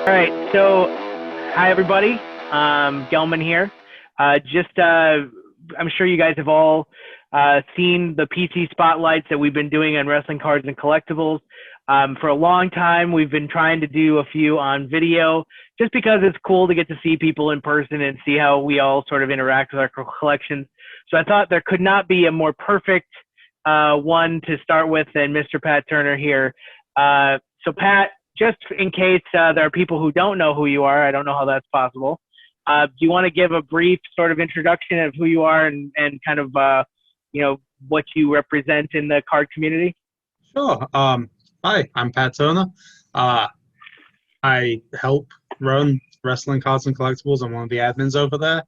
All right, so hi everybody. Gelman here. I'm sure you guys have all seen the PC spotlights that we've been doing on wrestling cards and collectibles. For a long time, we've been trying to do a few on video, just because it's cool to get to see people in person and see how we all sort of interact with our collections. So I thought there could not be a more perfect one to start with than Mr. Pat Turner here. So Pat, just in case there are people who don't know who you are, I don't know how that's possible. Do you want to give a brief sort of introduction of who you are and kind of, what you represent in the card community? Sure. Hi, I'm Pat Turner. Uh, I help run Wrestling Cards and Collectibles. I'm one of the admins over there.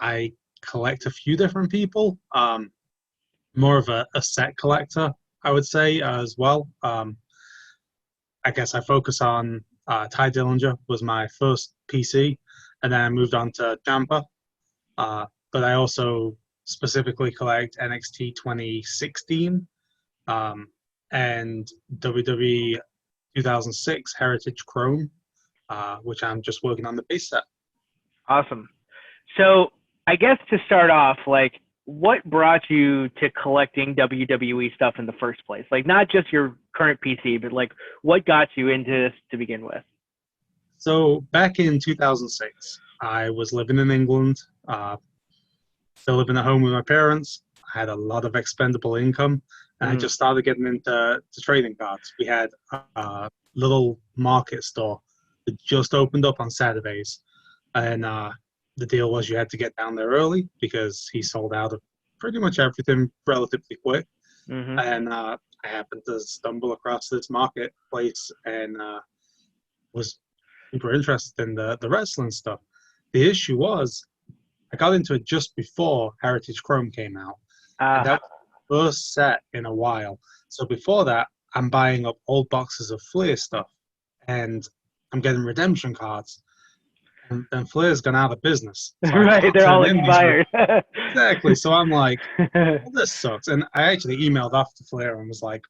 I collect a few different people. More of a set collector, I would say, as well. I guess I focus on Ty Dillinger was my first PC, and then I moved on to Champa. But I also specifically collect NXT 2016 and WWE 2006 Heritage Chrome, which I'm just working on the base set. Awesome. So I guess to start off, what brought you to collecting WWE stuff in the first place? Like, not just your current PC, but what got you into this to begin with? So back in 2006, I was living in England, still living at home with my parents. I had a lot of expendable income, and I just started getting into trading cards. We had a little market store that just opened up on Saturdays, and the deal was you had to get down there early because he sold out of pretty much everything relatively quick. And I happened to stumble across this marketplace and was super interested in the wrestling stuff. The issue was I got into it just before Heritage Chrome came out. And that was the first set in a while. So before that, I'm buying up old boxes of Flair stuff, and I'm getting redemption cards. And then Flair's gone out of business. So Right, they're all expired. Exactly. So I'm like, well, this sucks. And I actually emailed off to Flair and was like,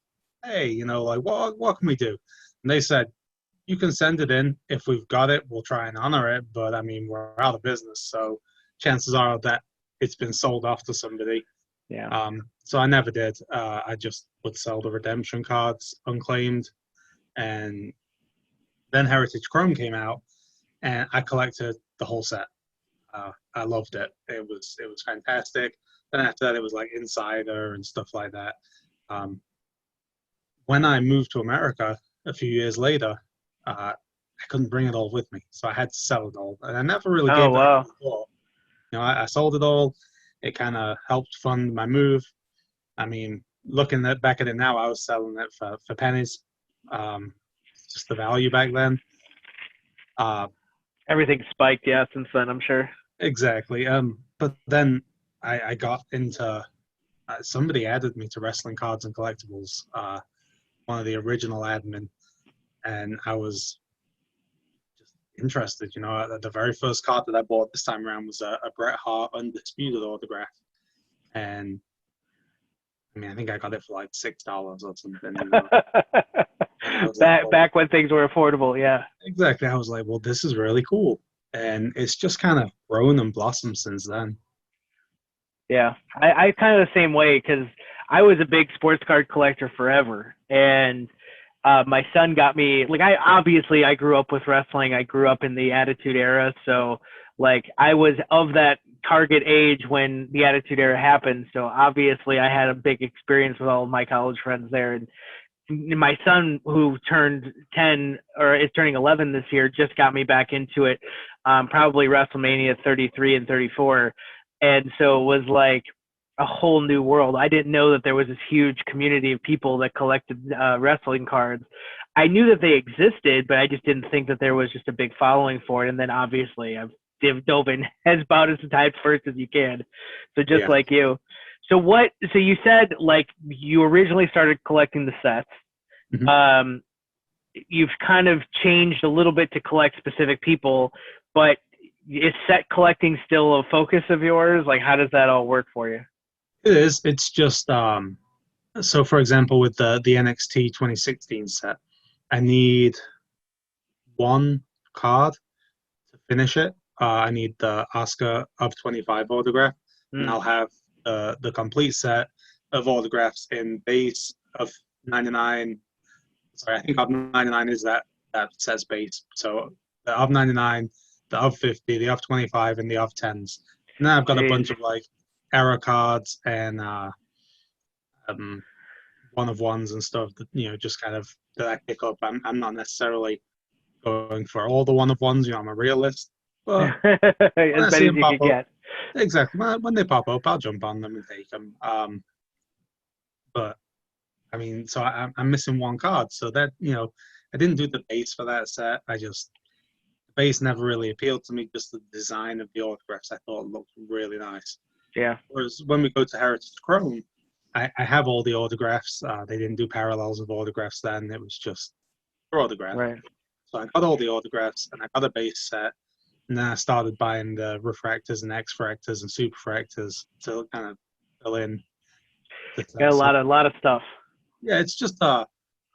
hey, what can we do? And they said, you can send it in. If we've got it, we'll try and honor it. But I mean, we're out of business. So chances are that it's been sold off to somebody. Yeah. So I never did. I just would sell the redemption cards unclaimed. And then Heritage Chrome came out, and I collected the whole set. I loved it. It was fantastic. Then after that, it was like Insider and stuff like that. When I moved to America a few years later, I couldn't bring it all with me, so I had to sell it all. And I never really gave that a thought. I sold it all. It kind of helped fund my move. I mean, looking back at it now, I was selling it for pennies. Just the value back then. Everything spiked, yeah, since then, I'm sure. Exactly. But then I got into somebody added me to Wrestling Cards and Collectibles, one of the original admin, and I was just interested. The very first card that I bought this time around was a Bret Hart Undisputed autograph, and I mean, I think I got it for like $6 or something. Back when things were affordable, yeah. Exactly. I was like, well, this is really cool. And it's just kind of grown and blossomed since then. Yeah, I kind of the same way, because I was a big sports card collector forever. And my son got me, I grew up with wrestling. I grew up in the Attitude Era. So, I was of that target age when the Attitude Era happened. So, obviously, I had a big experience with all of my college friends there. And my son, who turned 10 or is turning 11 this year, just got me back into it, probably WrestleMania 33 and 34. And so it was like a whole new world. I didn't know that there was this huge community of people that collected wrestling cards. I knew that they existed, but I just didn't think that there was just a big following for it. And then obviously I've dove in as about as times first as you can. So just like you. So you said you originally started collecting the sets. Mm-hmm. You've kind of changed a little bit to collect specific people, but is set collecting still a focus of yours? How does that all work for you? It is. It's just so for example, with the NXT 2016 set, I need one card to finish it. I need the Oscar of 25 autograph, and I'll have the complete set of autographs in base of 99. Sorry, I think of 99 is that says base. So the of 99, the of 50, the of 25, and the of 10s. And then I've got a bunch of like error cards and one of ones and stuff that just kind of that I pick up. I'm not necessarily going for all the one of ones. I'm a realist, but when as many as you could get. Exactly. When they pop up, I'll jump on them and take them. But I mean, so I'm missing one card. So that I didn't do the base for that set. The base never really appealed to me. Just the design of the autographs I thought looked really nice. Yeah. Whereas when we go to Heritage Chrome, I have all the autographs. They didn't do parallels of autographs then. It was just for autograph. Right. So I got all the autographs and I got a base set. And then I started buying the refractors and X-fractors and super fractors to kind of fill in. Got a lot of stuff. Yeah, it's just an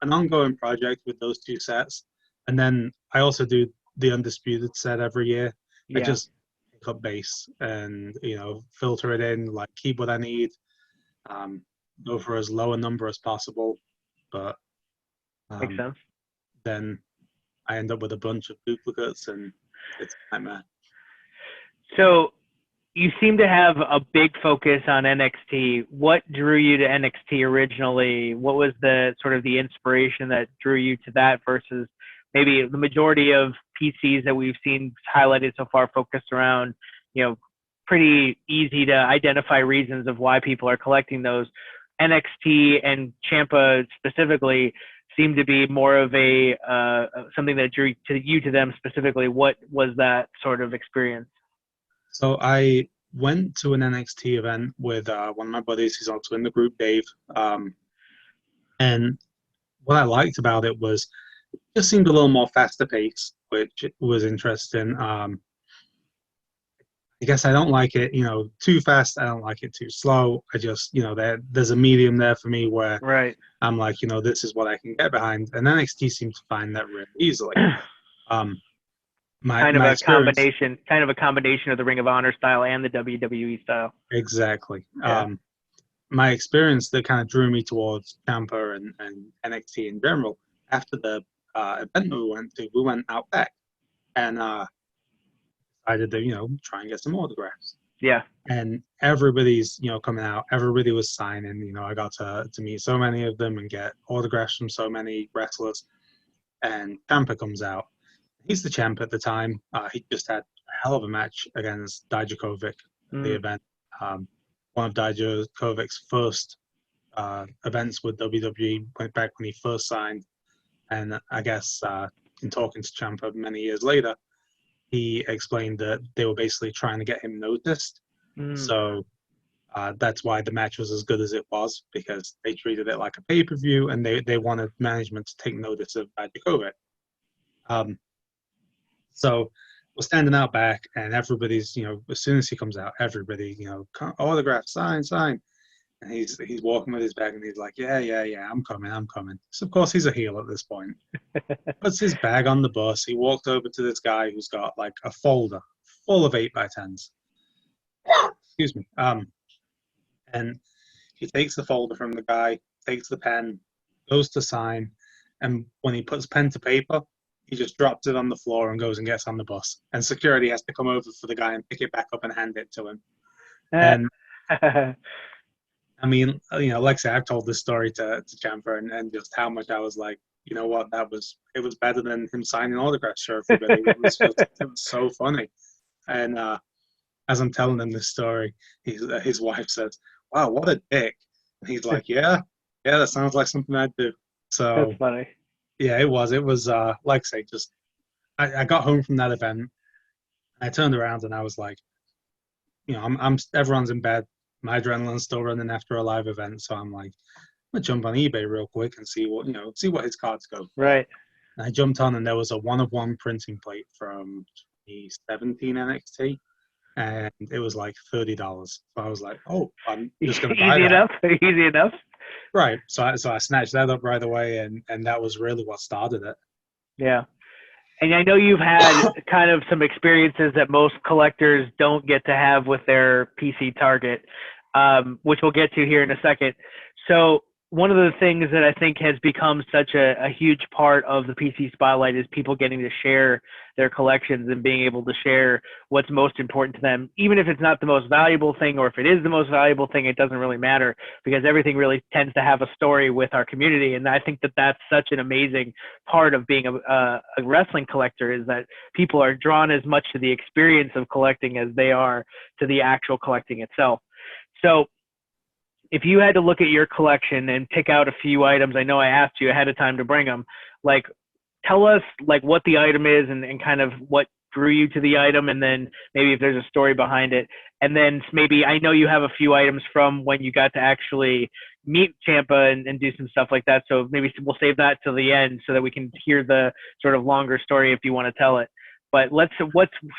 ongoing project with those two sets. And then I also do the Undisputed set every year. Yeah. I just pick up base and, filter it in, like keep what I need, go for as low a number as possible. But makes sense. Then I end up with a bunch of duplicates and it's a nightmare. So you seem to have a big focus on NXT. What drew you to NXT originally? What was the sort of the inspiration that drew you to that versus maybe the majority of PCs that we've seen highlighted so far focused around, pretty easy to identify reasons of why people are collecting those. NXT and Ciampa specifically seem to be more of a something that drew you to them specifically. What was that sort of experience? So I went to an NXT event with one of my buddies. He's also in the group, Dave. And what I liked about it was it just seemed a little more faster paced, which was interesting. I guess I don't like it, too fast. I don't like it too slow. I just, there's a medium there for me where right. I'm like, this is what I can get behind. And NXT seems to find that really easily. Kind of a combination of the Ring of Honor style and the WWE style. Exactly. Yeah. My experience that kind of drew me towards Ciampa and NXT in general, after the event we went out back and I did try and get some autographs. Yeah. And everybody's, coming out. Everybody was signing. I got to meet so many of them and get autographs from so many wrestlers. And Ciampa comes out. He's the champ at the time. He just had a hell of a match against Dijakovic at the event. One of Dijakovic's first events with WWE went back when he first signed. And I guess in talking to Ciampa many years later, he explained that they were basically trying to get him noticed. So that's why the match was as good as it was, because they treated it like a pay-per-view and they wanted management to take notice of Dijakovic. So we're standing out back and everybody's, as soon as he comes out, everybody, autograph, sign. And he's walking with his bag and he's like, yeah, I'm coming. So of course he's a heel at this point. Puts his bag on the bus. He walked over to this guy who's got like a folder full of 8x10s. Excuse me. And he takes the folder from the guy, takes the pen, goes to sign, and when he puts pen to paper, he just drops it on the floor and goes and gets on the bus. And security has to come over for the guy and pick it back up and hand it to him. And I mean, like I said, I've told this story to Ciampa and just how much I was like, you know what, it was better than him signing autographs for everybody. It was so funny. And as I'm telling him this story, his wife says, wow, what a dick. And he's like, yeah, that sounds like something I'd do. So that's funny. Yeah, it was like I say, just I got home from that event. I turned around and I was like, I'm everyone's in bed. My adrenaline's still running after a live event, so I'm like, I'm gonna jump on eBay real quick and see what his cards go for. Right. And I jumped on and there was a 1-of-1 printing plate from 2017 NXT, and it was like $30. So I was like, oh, I'm just gonna buy that. Easy enough. Right. So I snatched that up right away, and that was really what started it. Yeah. And I know you've had kind of some experiences that most collectors don't get to have with their PC target, which we'll get to here in a second. So one of the things that I think has become such a huge part of the PC Spotlight is people getting to share their collections and being able to share what's most important to them, even if it's not the most valuable thing, or if it is the most valuable thing, it doesn't really matter, because everything really tends to have a story with our community. And I think that that's such an amazing part of being a wrestling collector, is that people are drawn as much to the experience of collecting as they are to the actual collecting itself. So if you had to look at your collection and pick out a few items, I know I asked you ahead of time to bring them, like, tell us like what the item is, and kind of what drew you to the item, and then maybe if there's a story behind it. And then maybe, I know you have a few items from when you got to actually meet Champa and do some stuff like that. So maybe we'll save that till the end so that we can hear the sort of longer story if you want to tell it. But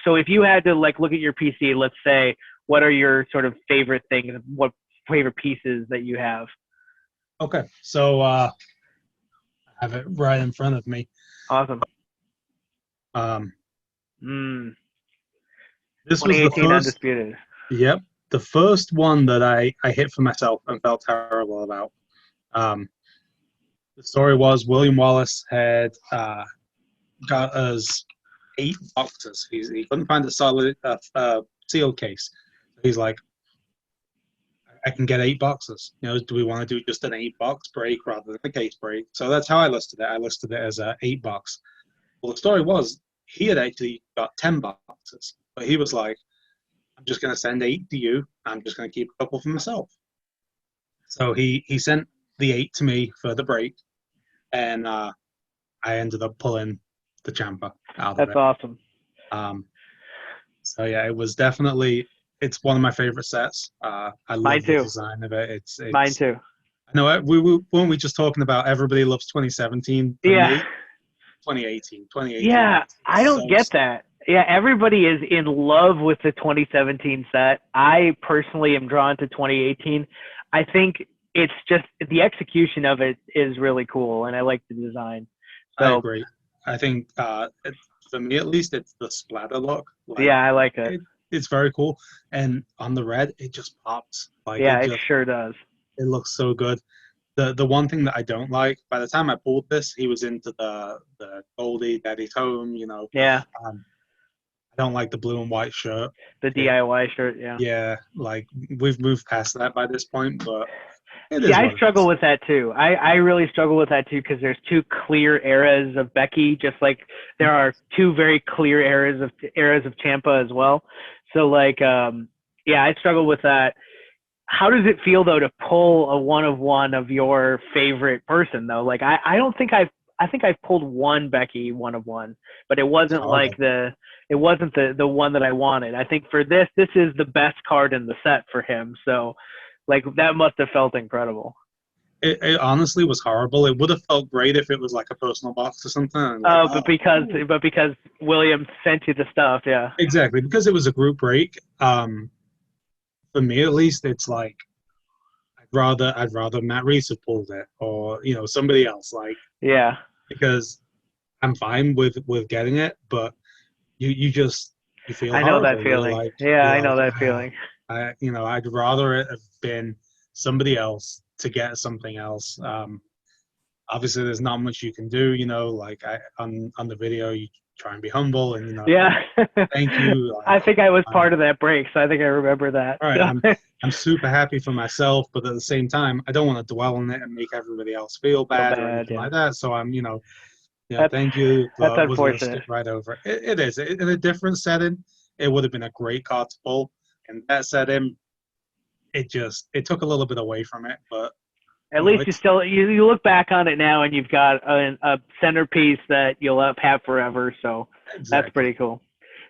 so if you had to like look at your PC, let's say, what are your sort of favorite things? What favorite pieces that you have? Okay, so I have it right in front of me. Awesome. Um, Mm, this was the 2018 first. Undisputed. Yep, the first one that I hit for myself and felt terrible about. The story was William Wallace had got us 8 boxes. He couldn't find a solid sealed case. He's like, I can get 8 boxes. You know, do we want to do just an 8-box break rather than a case break? So that's how I listed it. I listed it as a 8-box. Well, the story was he had actually got 10 boxes, but he was like, I'm just going to send 8 to you. I'm just going to keep a couple for myself. So he sent the 8 to me for the break, and I ended up pulling the Champa out of it. That's awesome. So yeah, it was definitely, it's one of my favorite sets. I love the design of it. It's Mine too. I know weren't we just talking about everybody loves 2017? For Yeah. me, 2018. Yeah, I don't get that. Yeah, everybody is in love with the 2017 set. I personally am drawn to 2018. I think it's just the execution of it is really cool, and I like the design. So, I agree. I think for me at least, it's the splatter look. Like, yeah, I like it. It's very cool, and on the red, it just pops. Like, yeah, it sure does. It looks so good. The one thing that I don't like, by the time I pulled this, he was into the Goldie, Daddy's Home, you know. Yeah. I don't like the blue and white shirt. The DIY shirt, yeah. Yeah, like we've moved past that by this point, but I struggle with that too. I really struggle with that too, because there's 2 clear eras of Becky, just like there are 2 very clear eras of Ciampa as well. So like, yeah, I struggle with that. How does it feel though to pull a 1-of-1 of your favorite person though? Like I don't think I think I've pulled one Becky 1-of-1, but it wasn't like the one that I wanted. I think for this is the best card in the set for him. So like that must have felt incredible. It honestly was horrible. It would have felt great if it was like a personal box or something. Like, but because William sent you the stuff, yeah. Exactly, because it was a group break. For me at least, it's like I'd rather Matt Reese have pulled it, or you know, somebody else. Like, yeah, because I'm fine with getting it, but you feel. I know that feeling. Like, yeah, I know that feeling. I'd rather it have been somebody else to get something else. Obviously, there's not much you can do. You know, like on the video, you try and be humble and yeah. Thank you. Like, I think I was part of that break, so I think I remember that. All right, I'm super happy for myself, but at the same time, I don't want to dwell on it and make everybody else feel bad or anything like that. So I'm, thank you. That's unfortunate. Going to skip right over. It is in a different setting. It would have been a great card to pull. In that setting, it took a little bit away from it, but at least you look back on it now and you've got a centerpiece that you'll have forever. So exactly. That's pretty cool.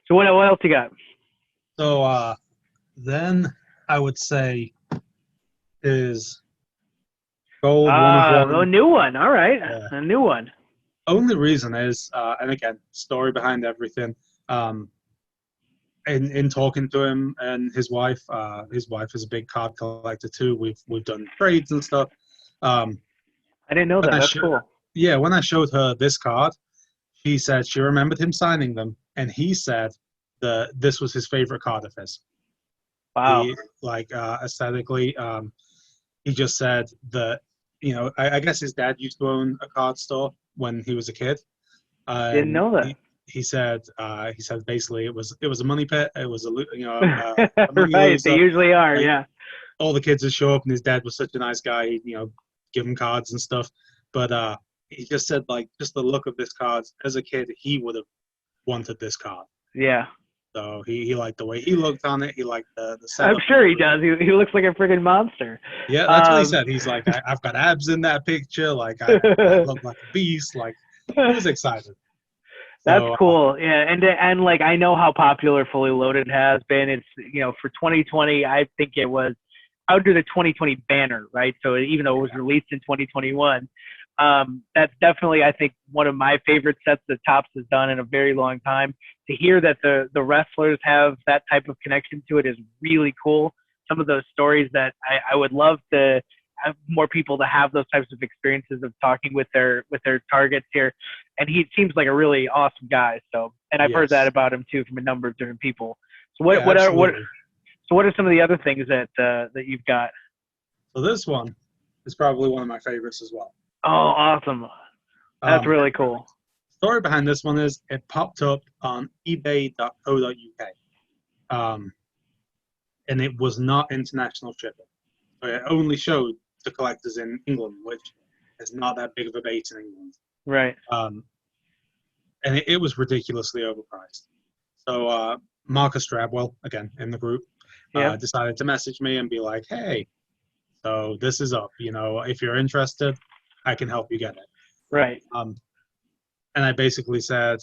So what else you got? So then I would say is gold 1-of-1. A new one. All right, yeah. A new one. Only reason is, and again, story behind everything. In talking to him and his wife is a big card collector too. We've done trades and stuff. I didn't know that. That's cool. Yeah, when I showed her this card, she said she remembered him signing them, and he said that this was his favorite card of his. Wow. He, like, aesthetically, he just said that, I guess his dad used to own a card store when he was a kid. Didn't And know that. he said basically it was a money pit. It was a money Right. They loser. usually are. Like, Yeah. all the kids would show up, and his dad was such a nice guy. He'd, give him cards and stuff. But he just said, like, just the look of this card as a kid, he would have wanted this card. Yeah. So he liked the way he looked on it. He liked the I'm setup. sure he does. He looks like a friggin' monster. Yeah, that's what he said. He's like, I've got abs in that picture. Like, I look like a beast. Like, he was excited. That's So, cool. Yeah, and like I know how popular Fully Loaded has been. It's for 2020, I think it was out to the 2020 banner, right? So even though it was released in 2021, that's definitely, I think, one of my favorite sets that Topps has done in a very long time. To hear that the wrestlers have that type of connection to it is really cool. Some of those stories that I would love to have more people to have those types of experiences of talking with their targets here. And he seems like a really awesome guy. So, and I've heard that about him too from a number of different people. So what are some of the other things that you've got? So this one is probably one of my favorites as well. Oh, awesome. That's really cool. Story behind this one is it popped up on ebay.co.uk. And it was not international shipping. So it only showed to collectors in England, which is not that big of a base in England. Right. And it was ridiculously overpriced. So Marcus Drabwell, again, in the group, decided to message me and be like, hey, so this is up. If you're interested, I can help you get it. Right. And I basically said,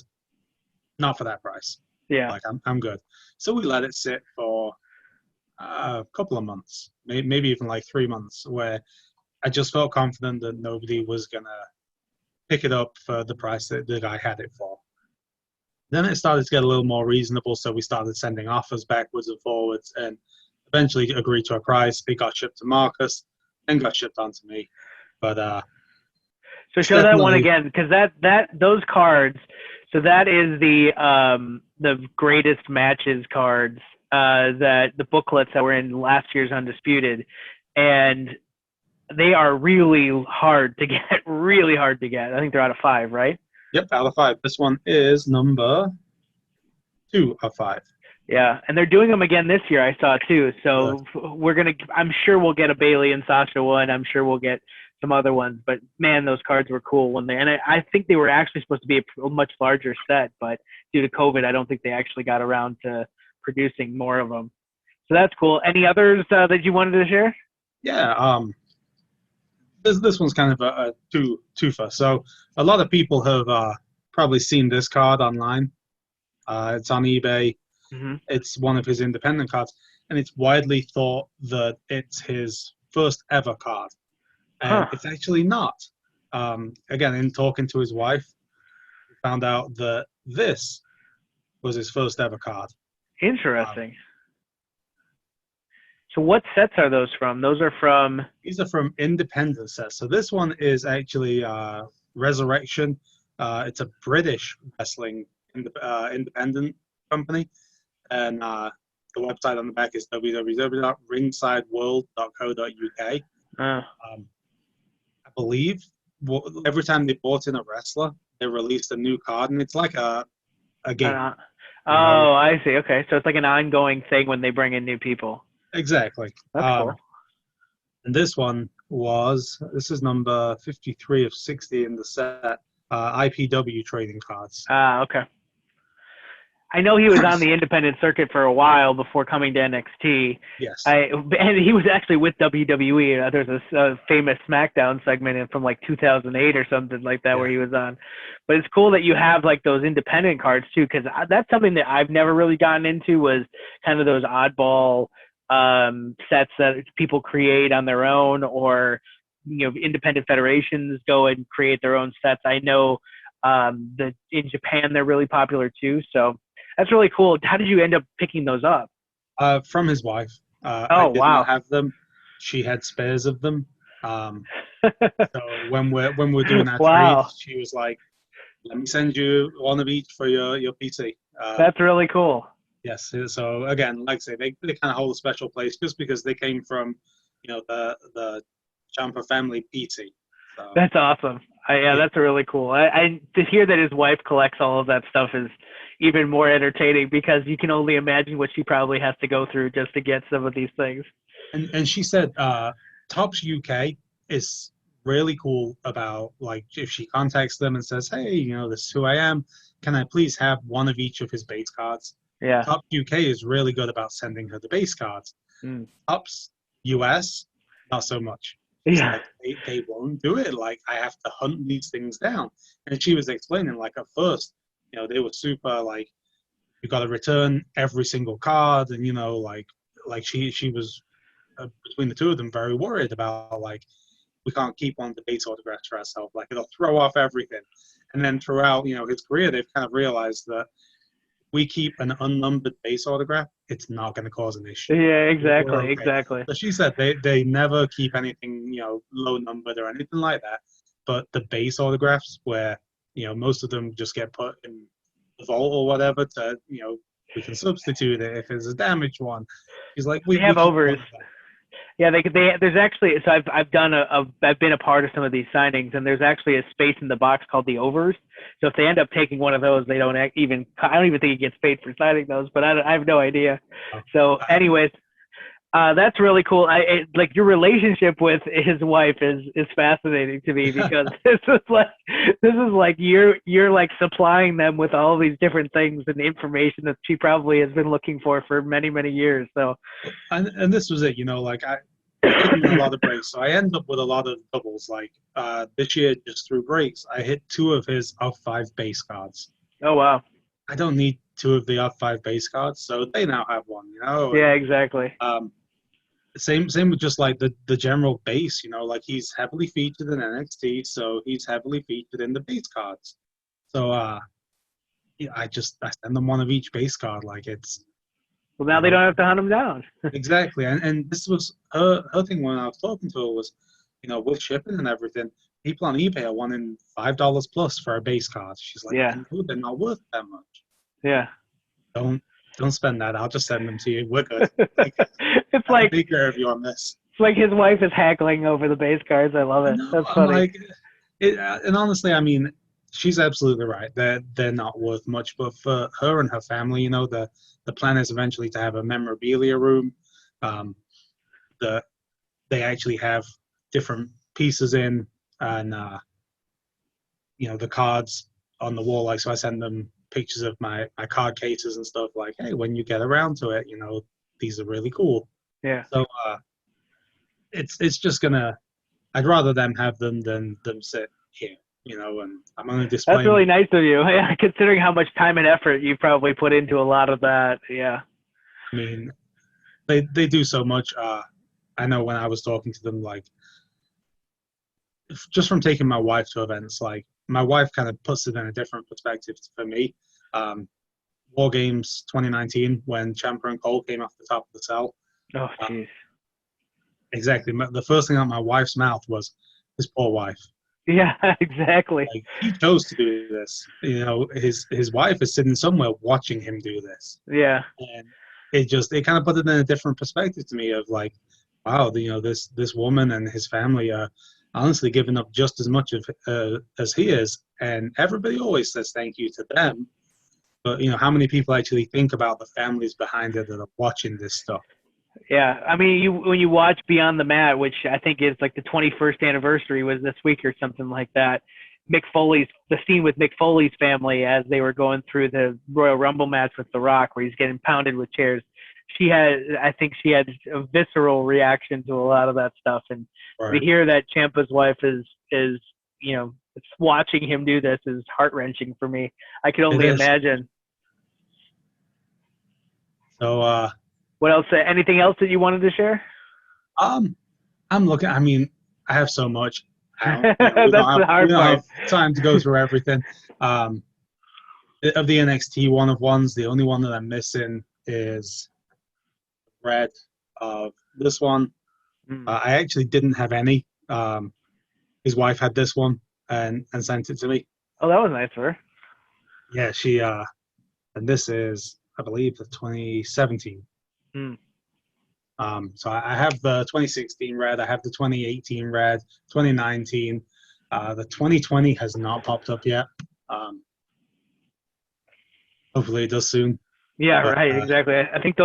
not for that price. Yeah. Like, I'm good. So we let it sit for a couple of months, maybe even like 3 months, where I just felt confident that nobody was going to pick it up for the price that the guy had it for. Then it started to get a little more reasonable, so we started sending offers backwards and forwards, and eventually agreed to a price. It got shipped to Marcus and got shipped on to me. But so show that one again, because those cards. So that is the greatest matches cards, that the booklets that were in last year's Undisputed, and they are really hard to get. Really hard to get. I think they're out of 5, right? Yep, out of 5. This one is number 2 of 5. Yeah, and they're doing them again this year, I saw too. So I'm sure we'll get a Bailey and Sasha one. I'm sure we'll get some other ones. But man, those cards were cool and I think they were actually supposed to be a much larger set, but due to COVID, I don't think they actually got around to producing more of them. So that's cool. Any others that you wanted to share? Yeah, this one's kind of a twofer. So a lot of people have probably seen this card online. It's on eBay. Mm-hmm. It's one of his independent cards, and it's widely thought that it's his first ever card. And it's actually not. Again, in talking to his wife, we found out that this was his first ever card. Interesting. So what sets are those from? Those are from... These are from independent sets. So this one is actually Resurrection. It's a British wrestling independent company. And the website on the back is www.ringsideworld.co.uk. I believe every time they bought in a wrestler, they released a new card, and it's like a game. I see. Okay, so it's like an ongoing thing when they bring in new people. Exactly. That's cool. And this is number 53 of 60 in the set. IPW trading cards. Okay. I know he was on the independent circuit for a while before coming to NXT. Yes. And he was actually with WWE. There's a famous SmackDown segment from like 2008 or something like that where he was on. But it's cool that you have like those independent cards too, because that's something that I've never really gotten into, was kind of those oddball sets that people create on their own, or independent federations go and create their own sets. I know that in Japan they're really popular too. So that's really cool. How did you end up picking those up? From his wife. I did not have them. She had spares of them. So when we're doing our trade, she was like, let me send you one of each for your PC. That's really cool. Yes. So again, like I say, they kind of hold a special place just because they came from, the Champa family PT. So That's awesome. Yeah, yeah, that's really cool. I to hear that his wife collects all of that stuff is even more entertaining because you can only imagine what she probably has to go through just to get some of these things. and she said Tops UK is really cool about like if she contacts them and says, hey, this is who I am. Can I please have one of each of his base cards? Yeah. Tops UK is really good about sending her the base cards. Mm. Tops US, not so much. She's Yeah. like, they won't do it. Like, I have to hunt these things down. And she was explaining, like, at first, they were super, like, you got to return every single card. And, like she was, between the two of them, very worried about, like, we can't keep on the base autographs for ourselves. Like, it'll throw off everything. And then throughout, his career, they've kind of realized that we keep an unnumbered base autograph, it's not going to cause an issue. Yeah, We're exactly, okay. exactly. So she said they never keep anything, low numbered or anything like that. But the base autographs, where most of them just get put in the vault or whatever to we can substitute it if it's a damaged one. She's like, They we have keep overs. one of them. Yeah, there's actually so I've done I've been a part of some of these signings, and there's actually a space in the box called the overs. So if they end up taking one of those, they don't even I don't even think he gets paid for signing those, but I have no idea. Oh, So, anyways, that's really cool. Like your relationship with his wife is fascinating to me because this is like you're like supplying them with all these different things and information that she probably has been looking for many years. So and this was it, like I hit in a lot of breaks, so I end up with a lot of doubles. Like this year, just through breaks, I hit two of his off five base cards. oh wow, I don't need two of the off five base cards, so they now have one. And yeah, exactly. same with just like the general base. Like he's heavily featured in NXT, so he's heavily featured in the base cards. So yeah, I send them one of each base card. Like it's Well, now they don't have to hunt him down. exactly, and this was her thing when I was talking to her was, with shipping and everything, people on eBay are wanting $5 plus for a base card. She's like, Yeah, I know they're not worth that much. yeah. Don't don't spend that. I'll just send them to you. We're good. Like, It's I'll like take care of you on this. it's like his wife is haggling over the base cards. I love I it. know. That's I'm funny. like, and honestly, I mean, she's absolutely right. They're not worth much, but for her and her family, the plan is eventually to have a memorabilia room. Um, the they actually have different pieces in, and the cards on the wall. Like, so I send them pictures of my card cases and stuff. Like, hey, when you get around to it, these are really cool. Yeah. So it's just gonna. I'd rather them have them than them sit here, and I'm only That's displaying. really nice of you. Yeah, considering how much time and effort you probably put into a lot of that. Yeah. I mean, they do so much. I know when I was talking to them, like, just from taking my wife to events, like my wife kind of puts it in a different perspective for me. Um, War Games 2019, when Ciampa and Cole came off the top of the cell. Oh, Uh, jeez. exactly. The first thing out of my wife's mouth was, his poor wife. Yeah, exactly. Like, he chose to do this. His wife is sitting somewhere watching him do this. Yeah. And it kind of put it in a different perspective to me of like, wow, this woman and his family are honestly giving up just as much as he is. And everybody always says thank you to them. But how many people actually think about the families behind it that are watching this stuff? Yeah. I mean, when you watch Beyond the Mat, which I think is like the 21st anniversary was this week or something like that. The scene with Mick Foley's family as they were going through the Royal Rumble match with The Rock, where he's getting pounded with chairs. I think she had a visceral reaction to a lot of that stuff. And Right. to hear that Ciampa's wife is, it's watching him do this is heart wrenching for me. I could only imagine. So, what else? Anything else that you wanted to share? I'm looking. I mean, I have so much. That's the hard we don't part. have time to go through everything. Of the NXT one-of-ones, the only one that I'm missing is red of this one. I actually didn't have any. His wife had this one and sent it to me. Oh, that was nice of her. Yeah, she and this is, I believe, the 2017. Hmm. So I have the 2016 red, I have the 2018 red, 2019. The 2020 has not popped up yet. Um, Hopefully it does soon. Yeah, But right, exactly. I think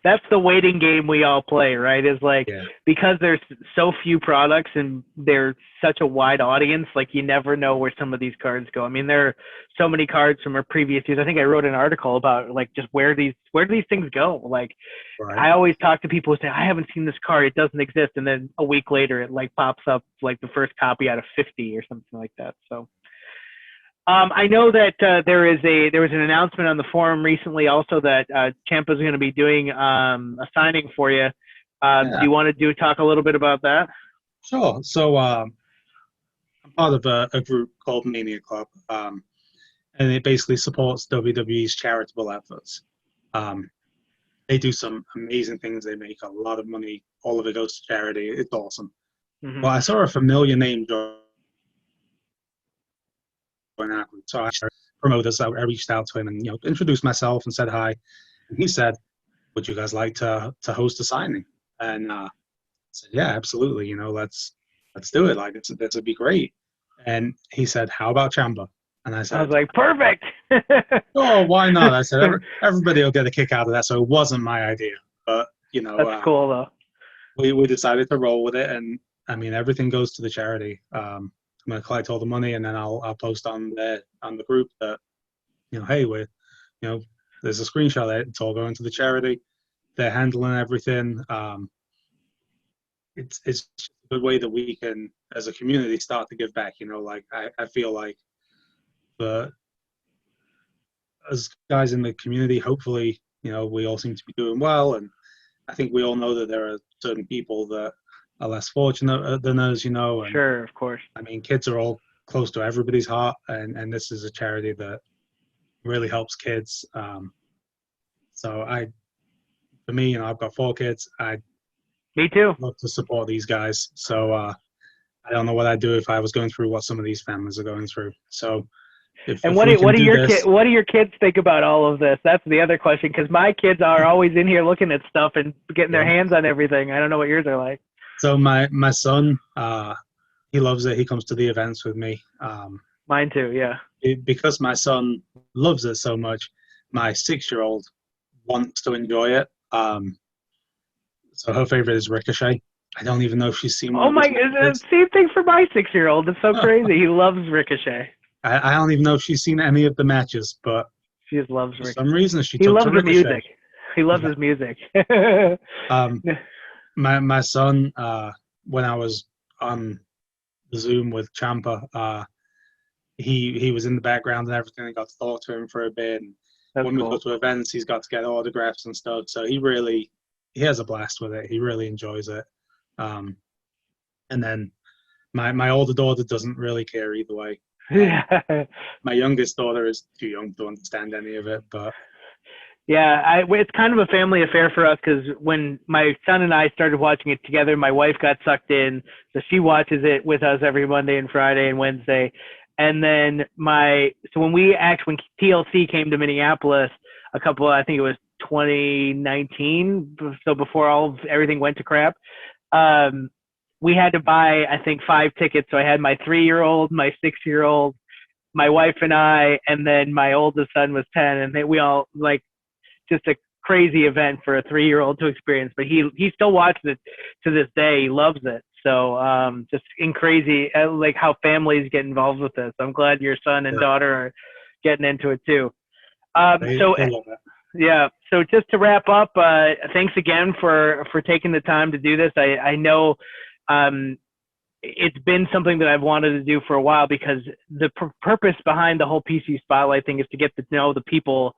that's the waiting game we all play, right? Is like yeah, because there's so few products and there's such a wide audience, like you never know where some of these cards go. I mean, there are so many cards from our previous years. I think I wrote an article about like just where do these things go? Like right. I always talk to people who say, I haven't seen this card, it doesn't exist, and then a week later it like pops up like the first copy out of 50 or something like that. So I know that there was an announcement on the forum recently also that Ciampa's going to be doing a signing for you. Do Yeah, you want to talk a little bit about that? sure. So I'm part of a group called Mania Club, and it basically supports WWE's charitable efforts. Um, they do some amazing things. They make a lot of money. All of it goes to charity. It's awesome. Mm-hmm. Well, I saw a familiar name join our group, so I promoters. I reached out to him and introduced myself and said hi. And he said, "Would you guys like to host a signing?" And I said, "Yeah, absolutely. Let's do it. Like this would be great." And he said, "How about Ciampa?" And I I was said, like, perfect. "Oh, why not?" I said, "Everybody will get a kick out of that." So it wasn't my idea, but That's cool though. we decided to roll with it, and I mean everything goes to the charity. I'm gonna collect all the money, and then I'll post on the group that hey, you know there's a screenshot of it. It's all going to the charity. They're handling everything. It's just a good way that we can, as a community, start to give back. Like I feel like the as guys in the community, hopefully, we all seem to be doing well, and I think we all know that there are certain people that are less fortunate than us, and Sure, of course. I mean, kids are all close to everybody's heart, and this is a charity that really helps kids. So for me, I've got 4 kids. I Me too. love to support these guys. So I don't know what I'd do if I was going through what some of these families are going through. So And if we can do this, what do your kids think about all of this? That's the other question because my kids are always in here looking at stuff and getting their yeah. hands on everything. I don't know what yours are like. So my son, he loves it. He comes to the events with me. Mine too. Yeah. Because my son loves it so much, my 6-year-old wants to enjoy it. So her favorite is Ricochet. I don't even know if she's seen one Oh of his my! matches. Same thing for my 6-year-old. It's so crazy. He loves Ricochet. I don't even know if she's seen any of the matches, but She just loves for some Ricochet. reason she He took loves to the Ricochet. music. He loves Yeah. his music. Um, my son, when I was on the Zoom with Champa, he was in the background and everything. I got to talk to him for a bit. And That's when we go cool. to events, he's got to get autographs and stuff. So he has a blast with it. He really enjoys it. Um, and then my older daughter doesn't really care either way. Yeah. My youngest daughter is too young to understand any of it, but Yeah, it's kind of a family affair for us because when my son and I started watching it together, my wife got sucked in, so she watches it with us every Monday and Friday and Wednesday. And then when TLC came to Minneapolis, I think it was 2019, so before everything went to crap, um, we had to buy I think 5 tickets. So I had my 3-year-old, my 6-year-old, my wife and I, and then my oldest son was 10, and we all like just a crazy event for a 3-year-old to experience. But he still watches it to this day. He loves it. So just in crazy like how families get involved with this. I'm glad your son and yeah, daughter are getting into it too. they love it. Yeah. So just to wrap up, thanks again for taking the time to do this. I know it's been something that I've wanted to do for a while because the purpose behind the whole PC Spotlight thing is to get to know the people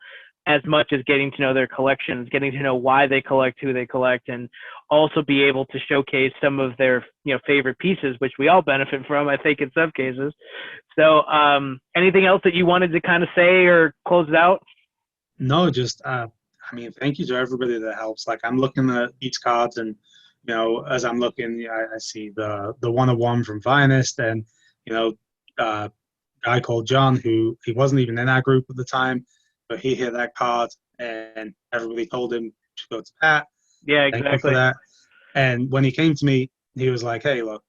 as much as getting to know their collections, getting to know why they collect, who they collect, and also be able to showcase some of their favorite pieces, which we all benefit from, I think, in some cases. So anything else that you wanted to kind of say or close it out? No, just I mean, thank you to everybody that helps. Like I'm looking at these cards, and as I'm looking, I see the 101 from Finest, and you know, uh, guy called John, who he wasn't even in our group at the time, but he hit that card, and everybody told him to go to Pat. Yeah, Thank you for exactly. that. And when he came to me, he was like, "Hey, look,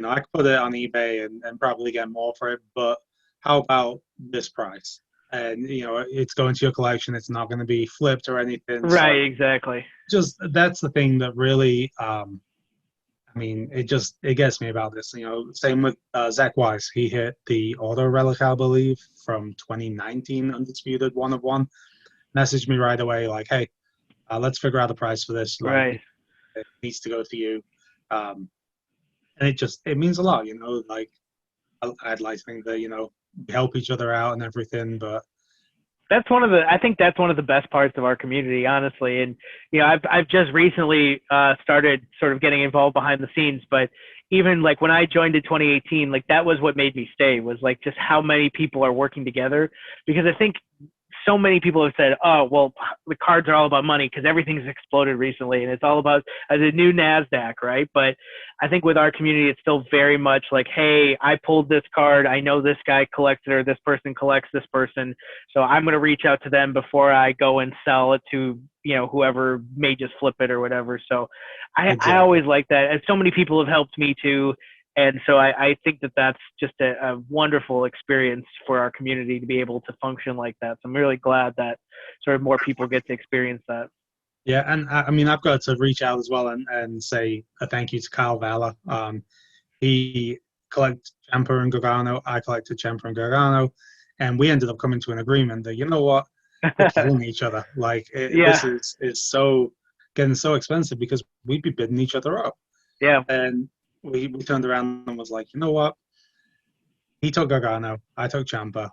I could put it on eBay and probably get more for it, but how about this price? And it's going to your collection. It's not going to be flipped or anything. Right, So exactly. just that's the thing that really, it gets me about this. Same with Zach Weiss. He hit the auto relic, I believe, from 2019 Undisputed 1 of 1. Messaged me right away like, "Hey, let's figure out the price for this. Like, Right. it needs to go to you." And it means a lot. Like I'd like to think that we help each other out and everything, but I think that's one of the best parts of our community, honestly. And I've just recently started sort of getting involved behind the scenes, but even like when I joined in 2018, like that was what made me stay, was like just how many people are working together. Because I think so many people have said, "Oh, well, the cards are all about money because everything's exploded recently, and it's all about the new Nasdaq, right?" But I think with our community, it's still very much like, "Hey, I pulled this card. I know this guy collects it, or this person collects this person, so I'm going to reach out to them before I go and sell it to whoever may just flip it or whatever." So I exactly. always like that, and so many people have helped me too. And so I think that that's just a wonderful experience for our community to be able to function like that. So I'm really glad that sort of more people get to experience that. Yeah, and I mean, I've got to reach out as well and say a thank you to Kyle Valor. He collected Champa and Gargano. I collected Champa and Gargano, and we ended up coming to an agreement that what, we're killing each other. Like this Yeah, is so getting so expensive because we'd be bidding each other up. yeah, And we turned around and was like, what? He took Gargano, I took Champa.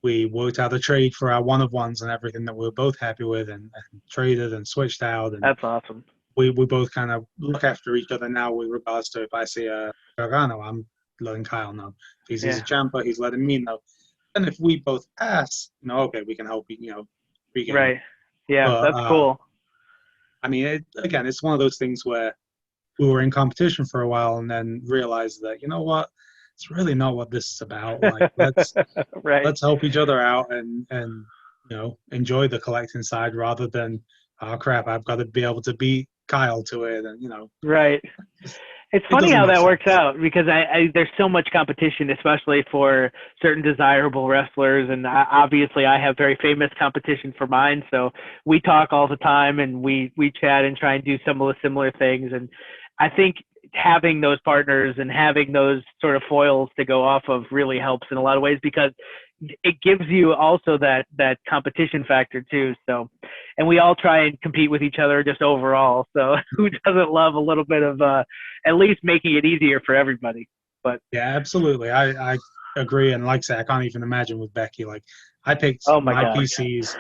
We worked out a trade for our 1 of 1s and everything that we were both happy with, and traded and switched out. And that's awesome. we both kind of look after each other now with regards to if I see a Gargano, I'm letting Kyle know. If he sees Yeah, a Champa, he's letting me know. And if we both pass, okay, we can help pregame. right. Yeah, But that's cool. I mean, again, it's one of those things where we were in competition for a while and then realized that what, it's really not what this is about. Like Right. let's help each other out and enjoy the collecting side rather than, oh crap, I've got to be able to beat Kyle to it. And Right. It's it funny doesn't how make that works sense. out because there's so much competition, especially for certain desirable wrestlers, and obviously I have very famous competition for mine. So we talk all the time, and we chat and try and do some of the similar things. And I think having those partners and having those sort of foils to go off of really helps in a lot of ways because it gives you also that competition factor too. So, and we all try and compete with each other just overall. So who doesn't love a little bit of at least making it easier for everybody? But Yeah, absolutely. I agree. And like I said, I can't even imagine with Becky. Like I picked oh my my god, PCs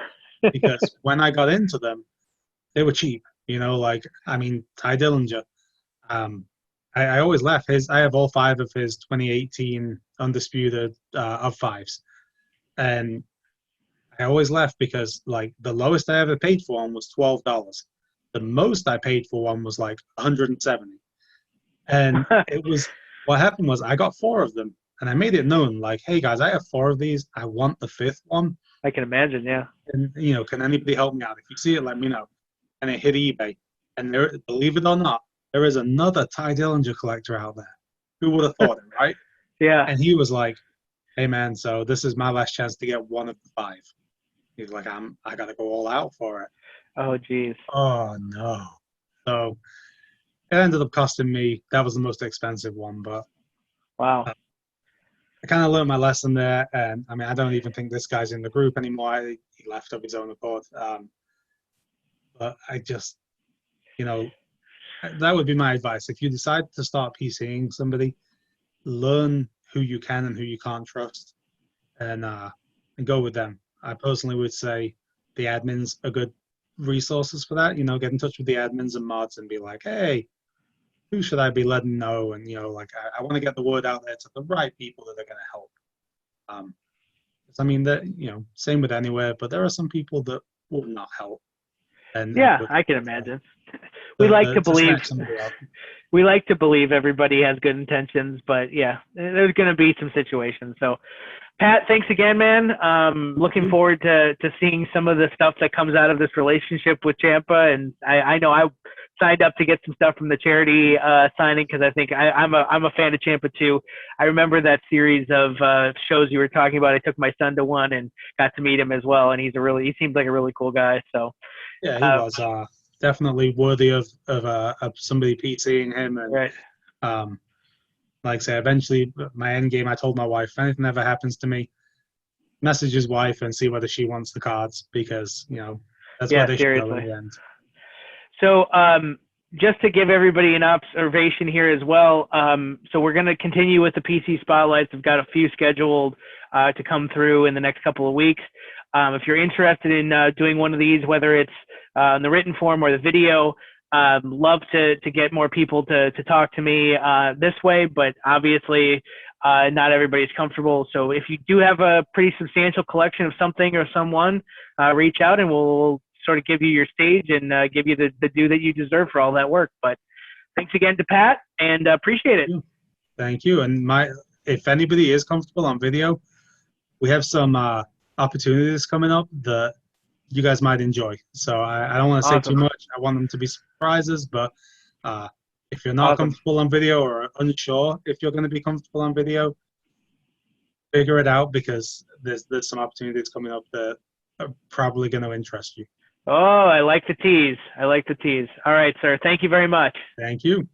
because when I got into them, they were cheap. Like I mean, Ty Dillinger. Um, I always laugh. I have all 5 of his 2018 undisputed of 5s, and I always laugh because like the lowest I ever paid for one was $12. The most I paid for one was like 170. And it was what happened was I got 4 of them, and I made it known like, hey guys, I have 4 of these. I want the 5th one, I can imagine. Yeah, and can anybody help me out? If you see it, let me know. And it hit eBay, and there, believe it or not, there is another Ty Dillinger collector out there. Who would have thought it, right? yeah. And he was like, "Hey man, so this is my last chance to get one of the 5." He's like, I gotta go all out for it. Oh geez. Oh no. So it ended up costing me. That was the most expensive one, but Wow. I kind of learned my lesson there. And I mean, I don't even think this guy's in the group anymore. He left of his own accord. But I just, you know, that would be my advice. If you decide to start PCing somebody, learn who you can and who you can't trust, and go with them. I personally would say the admins are good resources for that. Get in touch with the admins and mods and be like, hey, who should I be letting know? And like I want to get the word out there to the right people that are going to help. Um, 'Cause, I mean that same with anywhere, but there are some people that will not help. and Yeah, with I can imagine. to snatch somebody up. We like to believe everybody has good intentions, but yeah, there's going to be some situations. So, Pat, thanks again, man. Looking forward to seeing some of the stuff that comes out of this relationship with Champa. And I know I signed up to get some stuff from the charity signing because I think I'm a fan of Champa too. I remember that series of shows you were talking about. I took my son to one and got to meet him as well, and he seems like a really cool guy. So yeah, he was definitely worthy of somebody PCing him. And right. Like I say, eventually my end game, I told my wife, if anything ever happens to me, message his wife and see whether she wants the cards, because that's where they should go in the end. So just to give everybody an observation here as well, so we're going to continue with the PC spotlights. We've got a few scheduled to come through in the next couple of weeks. If you're interested in doing one of these, whether it's in the written form or the video, love to get more people to talk to me this way, but obviously not everybody's comfortable. So if you do have a pretty substantial collection of something or someone, reach out and we'll sort of give you your stage and give you the due that you deserve for all that work. But thanks again to Pat, and appreciate it. Thank you. And if anybody is comfortable on video, we have some opportunities coming up that you guys might enjoy. So I don't want to say too much. I want them to be surprises, but if you're not comfortable on video or unsure if you're going to be comfortable on video, figure it out, because there's some opportunities coming up that are probably going to interest you. Oh, I like the tease. All right, sir. Thank you very much. Thank you.